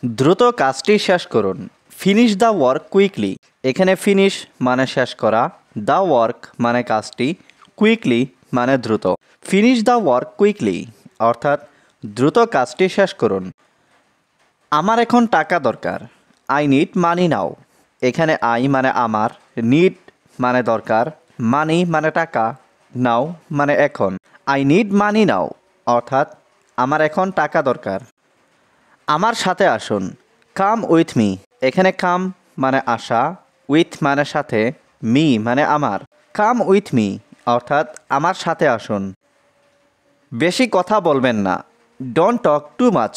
দ্রুত কাজটি শেষ করুন। Finish the work quickly. এখানে ফিনিশ মানে শেষ করা, দ্য ওয়ার্ক মানে কাজটি, কুইকলি মানে দ্রুত। ফিনিশ দ্য ওয়ার্ক কুইকলি অর্থাৎ দ্রুত কাজটি শেষ করুন। আমার এখন টাকা দরকার। আই নিড মানি নাও। এখানে আই মানে আমার, নিড মানে দরকার, মানি মানে টাকা, নাও মানে এখন। আই নিড মানি নাও অর্থাৎ আমার এখন টাকা দরকার। আমার সাথে আসুন। Come with me. এখানে কাম মানে আসা, উইথ মানে সাথে, মি মানে আমার। কাম উইথ মি অর্থাৎ আমার সাথে আসুন। বেশি কথা বলবেন না। Don't talk too much.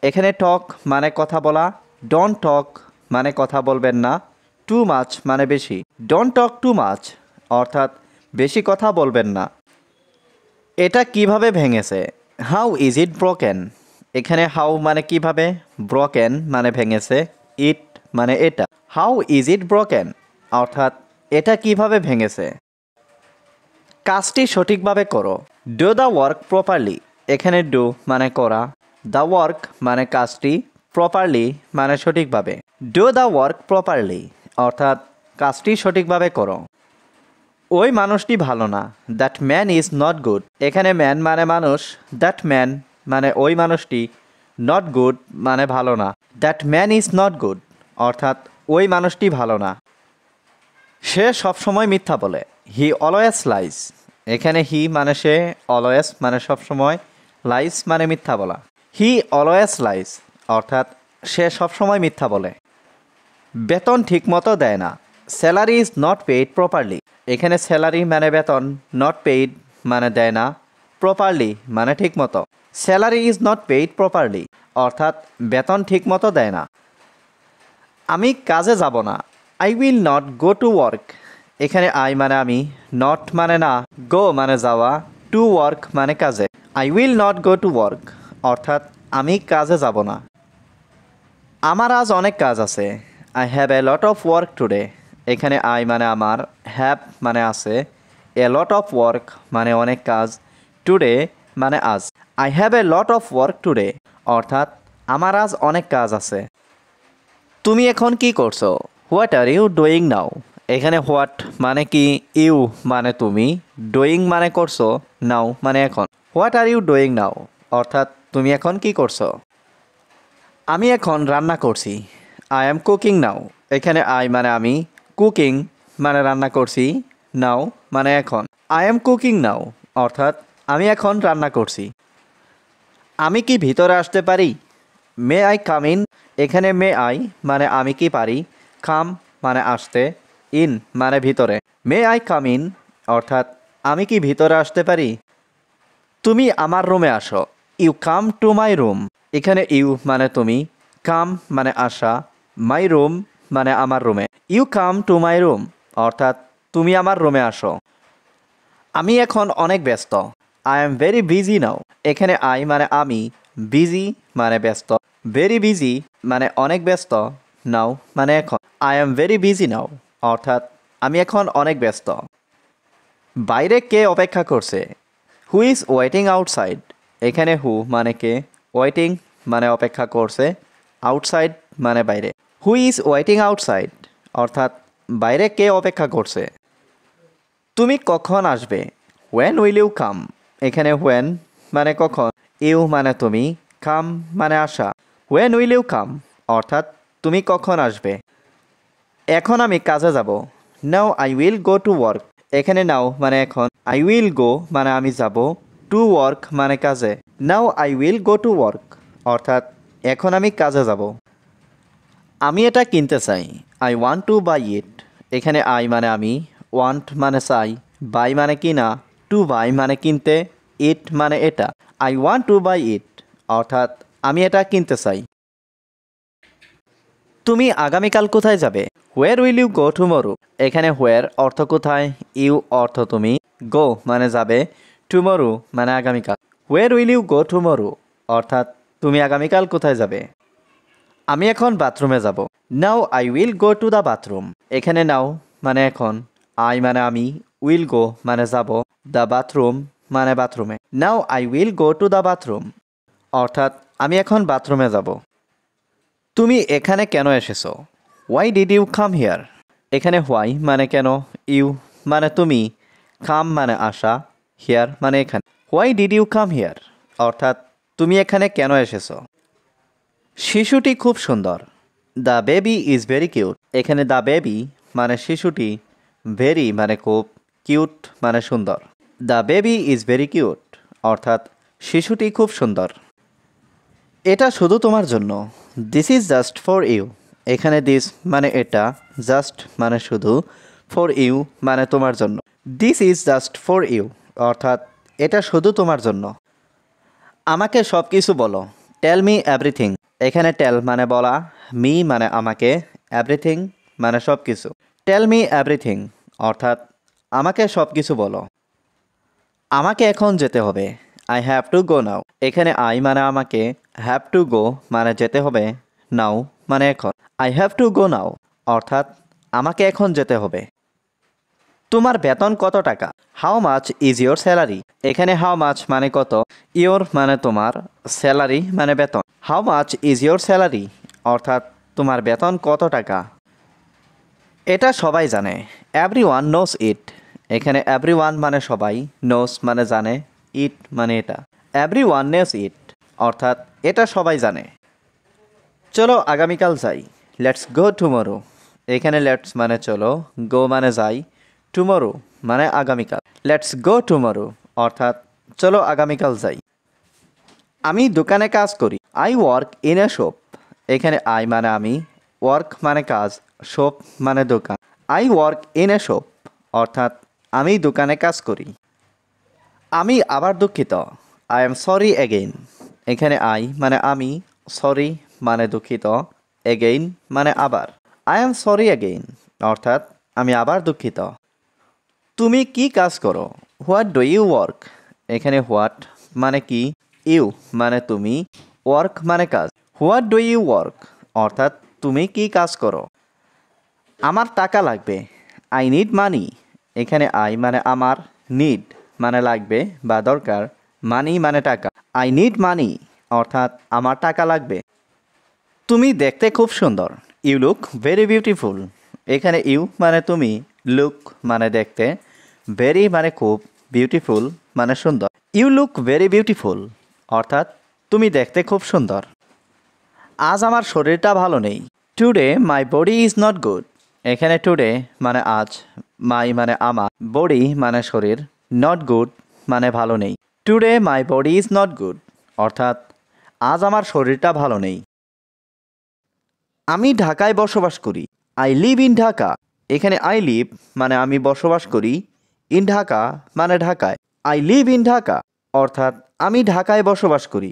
এখানে টক মানে কথা বলা, ডোন্ট টক মানে কথা বলবেন না, টু মাচ মানে বেশি। ডোন্ট টক টু মাচ অর্থাৎ বেশি কথা বলবেন না। এটা কিভাবে ভেঙেছে? How is it broken. এখানে হাউ মানে কিভাবে, ব্রোকেন মানে ভেঙেছে, ইট মানে এটা। হাউ ইজ ইট ব্রোকেন অর্থাৎ এটা কিভাবে ভেঙেছে। কাজটি সঠিকভাবে করো। Do the work properly. এখানে ডু মানে করা, দ্য ওয়ার্ক মানে কাজটি, প্রপারলি মানে সঠিকভাবে। ডু দ্য ওয়ার্ক প্রপারলি অর্থাৎ কাজটি সঠিকভাবে করো। ওই মানুষটি ভালো না। That man is not good. এখানে ম্যান মানে মানুষ, দ্যাট ম্যান মানে ওই মানুষটি, নট গুড মানে ভালো না। That man is not good অর্থাৎ ওই মানুষটি ভালো না। সে সবসময় মিথ্যা বলে। He always lies. এখানে হি মানে সে, অলওয়েজ মানে সবসময়, লাইস মানে মিথ্যা বলা। হি অলওয়েজ লাইস অর্থাৎ সে সবসময় মিথ্যা বলে। বেতন ঠিকমতো দেয় না। Salary is not paid properly. এখানে স্যালারি মানে বেতন, নট পেইড মানে দেয় না, প্রপারলি মানে ঠিকমতো। Salary is not paid properly অর্থাৎ বেতন ঠিকমতো দেয় না। আমি কাজে যাব না। I will not go to work. এখানে আই মানে আমি, নট মানে না, গো মানে যাওয়া, টু ওয়ার্ক মানে কাজে। I will not go to work অর্থাৎ আমি কাজে যাব না। আমার আজ অনেক কাজ আছে। I have a lot of work today. এখানে আই মানে আমার, হ্যাভ মানে আছে, এ লট অফ ওয়ার্ক মানে অনেক কাজ, টুডে মানে আজ। I have a lot of work today অর্থাৎ আমার আজ অনেক কাজ আছে। তুমি এখন কি করছো? What are you doing now. এখানে হোয়াট মানে কি, ইউ মানে তুমি, ডুইং মানে করছো, নাও মানে এখন। What are you doing now অর্থাৎ তুমি এখন কি করছো। আমি এখন রান্না করছি। I am cooking now. এখানে আই মানে আমি, কুকিং মানে রান্না করছি, নাও মানে এখন। আই এম কুকিং নাও অর্থাৎ আমি এখন রান্না করছি। আমি কি ভিতরে আসতে পারি? May I come in. এখানে মে আই মানে আমি কি পারি, কাম মানে আসতে, ইন মানে ভিতরে। মে আই কাম ইন অর্থাৎ আমি কি ভিতরে আসতে পারি। তুমি আমার রুমে আসো। You come to my room. এখানে ইউ মানে তুমি, কাম মানে আসা, মাই রুম মানে আমার রুমে। You come to my room অর্থাৎ তুমি আমার রুমে আসো। আমি এখন অনেক ব্যস্ত। I am very busy now. এখানে আই মানে আমি, বিজি মানে ব্যস্ত, ভেরি বিজি মানে অনেক ব্যস্ত, নাও মানে এখন। আই এম ভেরি বিজি নাও অর্থাৎ আমি এখন অনেক ব্যস্ত। বাইরে কে অপেক্ষা করছে? Who is waiting outside. এখানে হু মানে কে, ওয়েটিং মানে অপেক্ষা করছে, আউটসাইড মানে বাইরে। হু ইজ ওয়েটিং আউটসাইড অর্থাৎ বাইরে কে অপেক্ষা করছে। তুমি কখন আসবে? When will you come. এখানে হোয়েন মানে কখন, ইউ মানে তুমি, কাম মানে আসা। হোয়েন উইল ইউ কাম অর্থাৎ তুমি কখন আসবে। এখন আমি কাজে যাব। Now I will go to work. এখানে নাও মানে এখন, আই উইল গো মানে আমি যাব, টু ওয়ার্ক মানে কাজে। নাও I will go to work অর্থাৎ এখন আমি কাজে যাব। আমি এটা কিনতে চাই। আই ওয়ান্ট টু বাই ইট। এখানে আই মানে আমি, ওয়ান্ট মানে চাই, বাই মানে কিনা, টু বাই মানে কিনতে, ইট মানে এটা। I want to buy it অর্থাৎ আমি এটা কিনতে চাই। তুমি আগামীকাল কোথায় যাবে? Where will you go tomorrow. এখানে হোয়ার অর্থ কোথায়, ইউ অর্থ তুমি, গো মানে যাবে, টুমরো মানে আগামীকাল। Where will you go tomorrow অর্থাৎ তুমি আগামীকাল কোথায় যাবে। আমি এখন বাথরুমে যাব। Now I will go to the bathroom. এখানে নাও মানে এখন, আই মানে আমি, উইল গো মানে যাব, দ্য বাথরুম মানে বাথরুমে। Now I will go to the bathroom অর্থাৎ আমি এখন বাথরুমে যাব। তুমি এখানে কেন এসেছো? Why did you come here? এখানে হোয়াই মানে কেন, ইউ মানে তুমি, কাম মানে আসা, হিয়ার মানে এখানে। Why did you come here অর্থাৎ তুমি এখানে কেন এসেছো। শিশুটি খুব সুন্দর। The baby is very cute. এখানে দ্য বেবি মানে শিশুটি, ভেরি মানে খুব, কিউট মানে সুন্দর। The baby is very cute অর্থাৎ শিশুটি খুব সুন্দর। এটা শুধু তোমার জন্য। This is just for you. এখানে দিস মানে এটা, জাস্ট মানে শুধু, ফর ইউ মানে তোমার জন্য। This is just for you অর্থাৎ এটা শুধু তোমার জন্য। আমাকে সব কিছু বলো। Tell me everything. এখানে টেল মানে বলা, মি মানে আমাকে, এভরিথিং মানে সব কিছু। টেল মি এভরিথিং অর্থাৎ আমাকে সব কিছু বলো। আমাকে এখন যেতে হবে। আই হ্যাভ টু গো নাও। এখানে আই মানে আমাকে, হ্যাভ টু গো মানে যেতে হবে, নাও মানে এখন। আই হ্যাভ টু গো নাও অর্থাৎ আমাকে এখন যেতে হবে। তোমার বেতন কত টাকা? How much is your salary? এখানে হাউ মাচ মানে কত, ইয়োর মানে তোমার, স্যালারি মানে বেতন। How much is your salary অর্থাৎ তোমার বেতন কত টাকা। এটা সবাই জানে। এভরি ওয়ান নোস ইট। এখানে এভরি ওয়ান মানে সবাই, নোস মানে জানে, ইট মানে এটা। এভরি ওয়ান নোস ইট অর্থাৎ এটা সবাই জানে। চলো আগামীকাল যাই। Let's go tomorrow. এখানে লেটস মানে চলো, গো মানে যাই, টুমোরো মানে আগামীকাল। লেটস গো টুমোরো অর্থাৎ চলো আগামীকাল যাই। আমি দোকানে কাজ করি। I work in a shop. এখানে আই মানে আমি, ওয়ার্ক মানে কাজ, শপ মানে দোকান। I work in a shop অর্থাৎ আমি দোকানে কাজ করি। আমি আবার দুঃখিত। I am sorry again. এখানে আই মানে আমি, সরি মানে দুঃখিত, এগেইন মানে আবার। আই এম সরি এগেইন অর্থাৎ আমি আবার দুঃখিত। তুমি কি কাজ করো? What do you work? এখানে হোয়াট মানে কি, ইউ মানে তুমি, ওয়ার্ক মানে কাজ। হোয়াট ডু ইউ ওয়ার্ক অর্থাৎ তুমি কি কাজ করো। আমার টাকা লাগবে। I need money. এখানে আই মানে আমার, নিড মানে লাগবে বা দরকার, মানি মানে টাকা। আই নিড মানি অর্থাৎ আমার টাকা লাগবে। তুমি দেখতে খুব সুন্দর। You look very beautiful. এখানে ইউ মানে তুমি, লুক মানে দেখতে, ভেরি মানে খুব, বিউটিফুল মানে সুন্দর। ইউ লুক ভেরি বিউটিফুল অর্থাৎ তুমি দেখতে খুব সুন্দর। আজ আমার শরীরটা ভালো নেই। Today my body is not good. এখানে টুডে মানে আজ, মাই মানে আমার, বডি মানে শরীর, নট গুড মানে ভালো নেই। Today my body is not good অর্থাৎ আজ আমার শরীরটা ভালো নেই। আমি ঢাকায় বসবাস করি। I live in Dhaka. এখানে আই লিভ মানে আমি বসবাস করি, ইন ঢাকা মানে ঢাকায়। আই লিভ ইন ঢাকা অর্থাৎ আমি ঢাকায় বসবাস করি।